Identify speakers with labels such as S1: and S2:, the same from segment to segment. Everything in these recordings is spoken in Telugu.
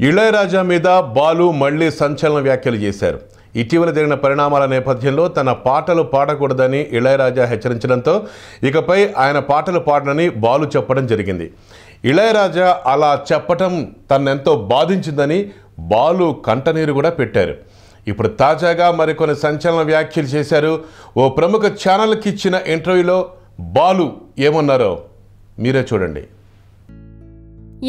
S1: ఇళయరాజా మీద బాలు మళ్లీ సంచలన వ్యాఖ్యలు చేశారు. ఇటీవల జరిగిన పరిణామాల నేపథ్యంలో తన పాటలు పాడకూడదని ఇళయరాజా హెచ్చరించడంతో ఇకపై ఆయన పాటలు పాడనని బాలు చెప్పడం జరిగింది. ఇళయరాజా అలా చెప్పటం తనెంతో బాధించిందని బాలు కంటనీరు కూడా పెట్టారు. ఇప్పుడు తాజాగా మరికొన్ని సంచలన వ్యాఖ్యలు చేశారు. ఓ ప్రముఖ ఛానల్కి ఇచ్చిన ఇంటర్వ్యూలో బాలు ఏమన్నారో మీరే చూడండి.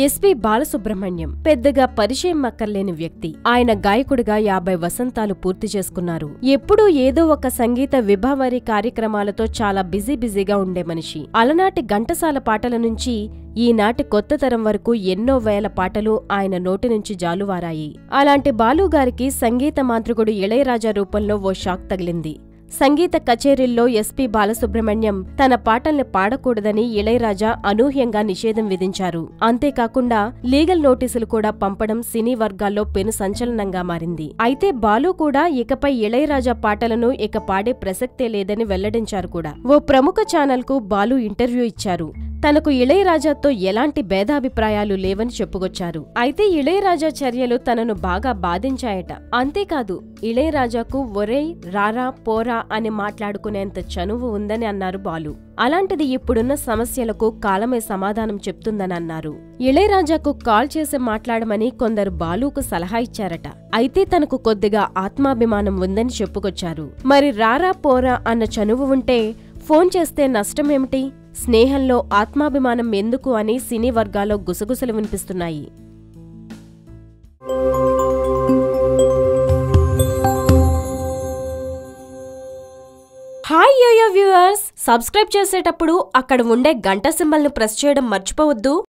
S2: ఎస్పీ బాలసుబ్రహ్మణ్యం పెద్దగా పరిచయం అక్కర్లేని వ్యక్తి. ఆయన గాయకుడిగా 50 వసంతాలు పూర్తి చేసుకున్నారు. ఎప్పుడూ ఏదో ఒక సంగీత విభావరి కార్యక్రమాలతో చాలా బిజీగా ఉండే మనిషి. అలనాటి ఘంటసాల పాటల నుంచి ఈనాటి కొత్త తరం వరకు ఎన్నో వేల పాటలు ఆయన నోటి నుంచి జాలువారాయి. అలాంటి బాలుగారికి సంగీత మాంత్రికుడు ఇళయరాజా రూపంలో ఓ షాక్ తగిలింది. సంగీత కచేరీల్లో ఎస్పీ బాలసుబ్రహ్మణ్యం తన పాటల్ని పాడకూడదని ఇళయరాజా అనూహ్యంగా నిషేధం విధించారు. అంతేకాకుండా లీగల్ నోటీసులు కూడా పంపడం సినీ వర్గాల్లో పెను సంచలనంగా మారింది. అయితే బాలు కూడా ఇకపై ఇళయరాజా పాటలను ఇక పాడే ప్రసక్తే లేదని వెల్లడించారు కూడా. ఓ ప్రముఖ ఛానల్ కు బాలు ఇంటర్వ్యూ ఇచ్చారు. తనకు ఇళయరాజాతో ఎలాంటి భేదాభిప్రాయాలు లేవని చెప్పుకొచ్చారు. అయితే ఇళయరాజా చర్యలు తనను బాగా బాధించాయట. అంతేకాదు ఇళయరాజాకు ఒరేయ్ రారా పోరా అని మాట్లాడుకునేంత చనువు ఉందని అన్నారు బాలు. అలాంటిది ఇప్పుడున్న సమస్యలకు కాలమే సమాధానం చెప్తుందని అన్నారు. ఇళయరాజాకు కాల్ చేసి మాట్లాడమని కొందరు బాలుకు సలహా ఇచ్చారట. అయితే తనకు కొద్దిగా ఆత్మాభిమానం ఉందని చెప్పుకొచ్చారు. మరి రారా పోరా అన్న చనువు ఉంటే ఫోన్ చేస్తే నష్టమేమిటి? స్నేహంలో ఆత్మాభిమానం ఎందుకు అని సినీ వర్గాల్లో గుసగుసలు వినిపిస్తున్నాయి. హాయ్ యోయో వ్యూవర్స్, సబ్స్క్రైబ్ చేసేటప్పుడు అక్కడ ఉండే గంట సింబల్ ను ప్రెస్ చేయడం మర్చిపోవద్దు.